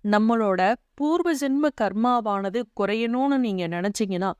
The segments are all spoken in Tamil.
நம்மளோட பூர்வ ஜென்ம கர்மாவானது குறையணும்னு நீங்க நினைச்சீங்கன்னா,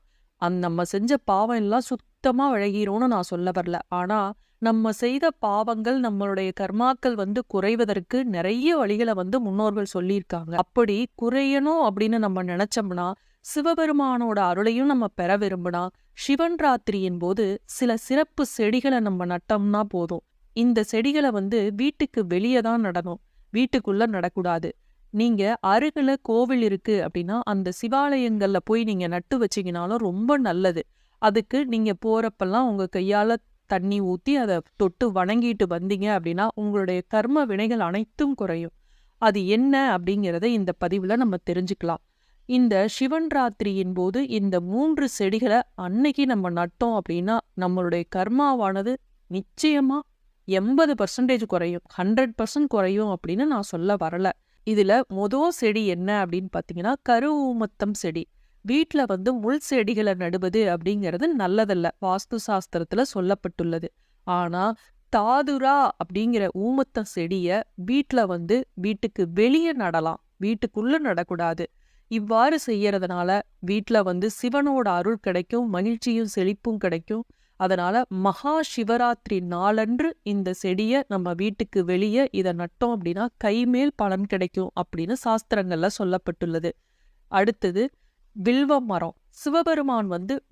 நம்ம செஞ்ச பாவம் எல்லாம் சுத்தமா விலகிரும்னு நான் சொல்ல வரல. ஆனா, நம்ம செய்த பாவங்கள், நம்மளுடைய கர்மாக்கள் குறைவதற்கு நெறைய வழிகள முன்னோர்கள் சொல்லியிருக்காங்க. அப்படி குறையணும் அப்படின்னு நம்ம நினைச்சோம்னா, சிவபெருமானோட அருளையும் நம்ம பெற விரும்பினா, சிவன் ராத்திரியின் போது சில சிறப்பு செடிகள நம்ம நட்டோம்னா போதும். இந்த செடிகள வீட்டுக்கு வெளிய தான் நடணும். வீட்டுக்குள்ள நடக்கூடாது. நீங்க அருகில கோவில் இருக்கு அப்படின்னா, அந்த சிவாலயங்கள்ல போய் நீங்க நட்டு வச்சீங்கனாலும் ரொம்ப நல்லது. அதுக்கு நீங்க போறப்பல்லாம் உங்க கையால தண்ணி ஊத்தி அத தொட்டு வணங்கிட்டு வந்தீங்க அப்படின்னா, உங்களுடைய கர்ம வினைகள் அனைத்தும் குறையும். அது என்ன அப்படிங்கிறத இந்த பதிவுல நம்ம தெரிஞ்சுக்கலாம். இந்த சிவன் ராத்திரியின் போது இந்த 3 செடிகள அன்னைக்கு நம்ம நட்டோம் அப்படின்னா, நம்மளுடைய கர்மாவானது நிச்சயமா 80% குறையும். 100% குறையும் அப்படின்னு நான் சொல்ல வரல. இதுல செடி என்ன அப்படின்னு பாத்தீங்கன்னா, கருஊமத்தம் செடி. வீட்ல முள் செடிகளை நடுவது அப்படிங்கிறது நல்லதல்ல. வாஸ்து சாஸ்திரத்துல சொல்லப்பட்டுள்ளது. ஆனா தாதுரா அப்படிங்கிற ஊமத்த செடிய வீட்ல வீட்டுக்கு வெளியே நடலாம். வீட்டுக்குள்ள நடக்கூடாது. இவ்வாறு செய்யறதுனால வீட்ல சிவனோட அருள் கிடைக்கும், மகிழ்ச்சியும் செழிப்பும் கிடைக்கும். அதனால மகா சிவராத்திரி நாளன்று இந்த செடியை நம்ம வீட்டுக்கு வெளியே இதை நட்டோம் அப்படின்னா கைமேல் பலன் கிடைக்கும் அப்படின்னு சாஸ்திரங்கள்ல சொல்லப்பட்டுள்ளது. அடுத்தது வில்வ மரம். சிவபெருமான்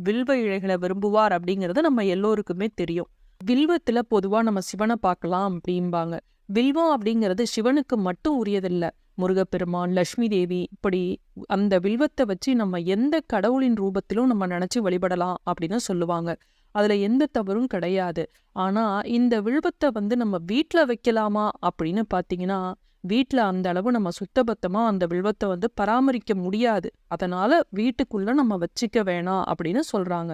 வில்வ இழைகளை விரும்புவார் அப்படிங்கிறது நம்ம எல்லோருக்குமே தெரியும். வில்வத்துல பொதுவா நம்ம சிவனை பார்க்கலாம் அப்படிம்பாங்க. வில்வம் அப்படிங்கிறது சிவனுக்கு மட்டும் உரியதில்லை. முருகப்பெருமான், லட்சுமி தேவி, இப்படி அந்த வில்வத்தை வச்சு நம்ம எந்த கடவுளின் ரூபத்திலும் நம்ம நினைச்சு வழிபடலாம் அப்படின்னு சொல்லுவாங்க. அதுல எந்த தவறும் கிடையாது. ஆனா இந்த வில்வத்தை நம்ம வீட்டுல வைக்கலாமா அப்படின்னு பாத்தீங்கன்னா, வீட்டுல அந்த அளவு நம்ம சுத்தபத்தமா அந்த வில்வத்தை பராமரிக்க முடியாது. அதனால வீட்டுக்குள்ள நம்ம வச்சுக்க வேணாம் அப்படின்னு சொல்றாங்க.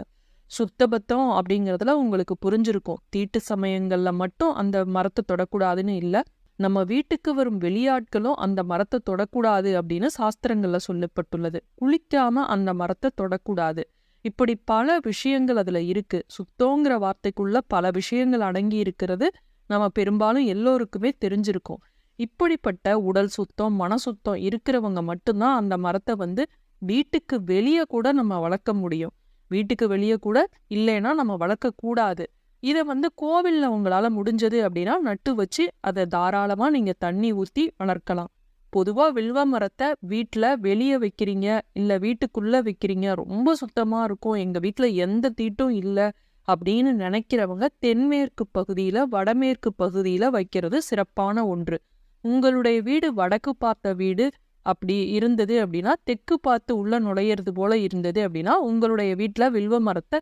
சுத்தபத்தம் அப்படிங்கறதுல உங்களுக்கு புரிஞ்சிருக்கும். தீட்டு சமயங்கள்ல மட்டும் அந்த மரத்தை தொடக்கூடாதுன்னு இல்ல, நம்ம வீட்டுக்கு வரும் வெளியாட்களும் அந்த மரத்தை தொடக்கூடாது அப்படின்னு சாஸ்திரங்கள்ல சொல்லப்பட்டுள்ளது. குளிக்காம அந்த மரத்தை தொடக்கூடாது. இப்படி பல விஷயங்கள் அதுல இருக்கு. சுத்தங்கிற வார்த்தைக்குள்ள பல விஷயங்கள் அடங்கி இருக்கிறது நம்ம பெரும்பாலும் எல்லோருக்குமே தெரிஞ்சிருக்கும். இப்படிப்பட்ட உடல் சுத்தம், மன சுத்தம் இருக்கிறவங்க மட்டும்தான் அந்த மரத்தை வீட்டுக்கு வெளியே கூட நம்ம வளர்க்க முடியும். வீட்டுக்கு வெளியே கூட இல்லைன்னா நம்ம வளர்க்க கூடாது. இதை கோவில்ல உங்களால முடிஞ்சது அப்படின்னா நட்டு வச்சு அதை தாராளமா நீங்க தண்ணி ஊத்தி வளர்க்கலாம். பொதுவா வில்வ மரத்தை வீட்டுல வெளியே வைக்கிறீங்க, இல்ல வீட்டுக்குள்ள வைக்கிறீங்க, ரொம்ப சுத்தமா இருக்கும், எங்க வீட்டுல எந்த தீட்டும் இல்ல அப்படின்னு நினைக்கிறவங்க தென்மேற்கு பகுதியில, வடமேற்கு பகுதியில வைக்கிறது சிறப்பான ஒன்று. உங்களுடைய வீடு வடக்கு பார்த்த வீடு அப்படி இருந்தது அப்படின்னா, தெற்கு பார்த்து உள்ள நுழையிறது போல இருந்தது அப்படின்னா, உங்களுடைய வீட்டுல வில்வ மரத்தை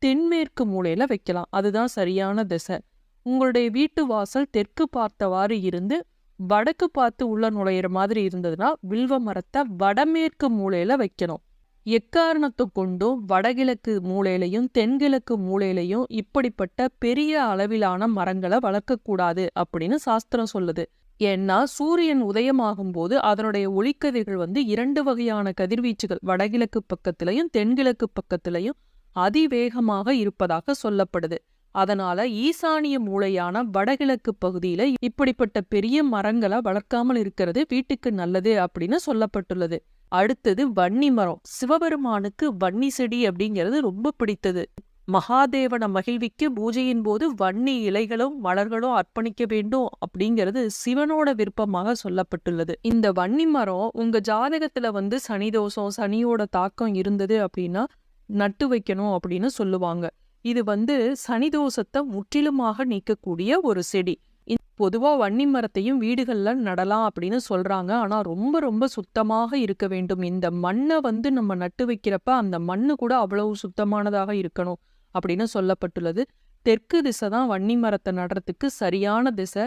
தென்மேற்கு மூலையில வைக்கலாம். அதுதான் சரியான திசை. உங்களுடைய வீட்டு வாசல் தெற்கு பார்த்தவாறு இருந்து வடக்கு பார்த்து உள்ள நுழையிற மாதிரி இருந்ததுன்னா வில்வ மரத்தை வடமேற்கு மூலையில வைக்கணும். எக்காரணத்தை கொண்டும் வடகிழக்கு மூலையிலையும் தென்கிழக்கு மூலையிலையும் இப்படிப்பட்ட பெரிய அளவிலான மரங்களை வளர்க்கக்கூடாது அப்படின்னு சாஸ்திரம் சொல்லுது. ஏன்னா சூரியன் உதயமாகும் போது அதனுடைய ஒளிக்கதிர்கள் 2 வகையான கதிர்வீச்சுகள் வடகிழக்கு பக்கத்திலையும் தென்கிழக்கு பக்கத்திலையும் அதிவேகமாக இருப்பதாக சொல்லப்படுது. அதனால ஈசானிய மூலையான வடகிழக்கு பகுதியில இப்படிப்பட்ட பெரிய மரங்களை வளர்க்காமல் இருக்கிறது வீட்டுக்கு நல்லது அப்படின்னு சொல்லப்பட்டுள்ளது. அடுத்தது வன்னி மரம். சிவபெருமானுக்கு வன்னி செடி அப்படிங்கிறது ரொம்ப பிடித்தது. மகாதேவன மகிழ்விக்கு பூஜையின் போது வன்னி இலைகளும் மலர்களும் அர்ப்பணிக்க வேண்டும் அப்படிங்கிறது சிவனோட விருப்பமாக சொல்லப்பட்டுள்ளது. இந்த வன்னி மரம் உங்க ஜாதகத்துல சனி தோஷம், சனியோட தாக்கம் இருந்தது அப்படின்னா நட்டு வைக்கணும் அப்படின்னு சொல்லுவாங்க. இது சனி தோஷத்தை முற்றிலுமாக நீக்கக்கூடிய ஒரு செடி. பொதுவா வன்னி மரத்தையும் வீடுகள்ல நடலாம் அப்படின்னு சொல்றாங்க. ஆனா ரொம்ப ரொம்ப சுத்தமாக இருக்க வேண்டும். இந்த மண்ணை நம்ம நட்டு வைக்கிறப்ப அந்த மண்ணு கூட அவ்வளவு சுத்தமானதாக இருக்கணும் அப்படின்னு சொல்லப்பட்டுள்ளது. தெற்கு திசை தான் வன்னி மரத்தை நடுறதுக்கு சரியான திசை.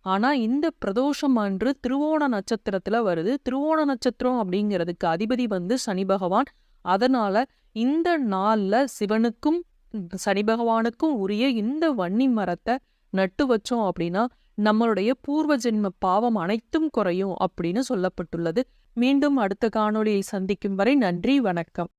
ஆனா இந்த பிரதோஷம் அன்று திருவோண நட்சத்திரத்துல வருது. திருவோண நட்சத்திரம் அப்படிங்கிறதுக்கு அதிபதி சனி பகவான். அதனால இந்த நாள்ல சிவனுக்கும் சனி பகவானுக்கும் உரிய இந்த வன்னி மரத்தை நட்டு வச்சோம் அப்படின்னா நம்மளுடைய பூர்வ ஜென்ம பாவம் அனைத்தும் குறையும் அப்படின்னு சொல்லப்பட்டுள்ளது. மீண்டும் அடுத்த காணொளியை சந்திக்கும் வரை நன்றி, வணக்கம்.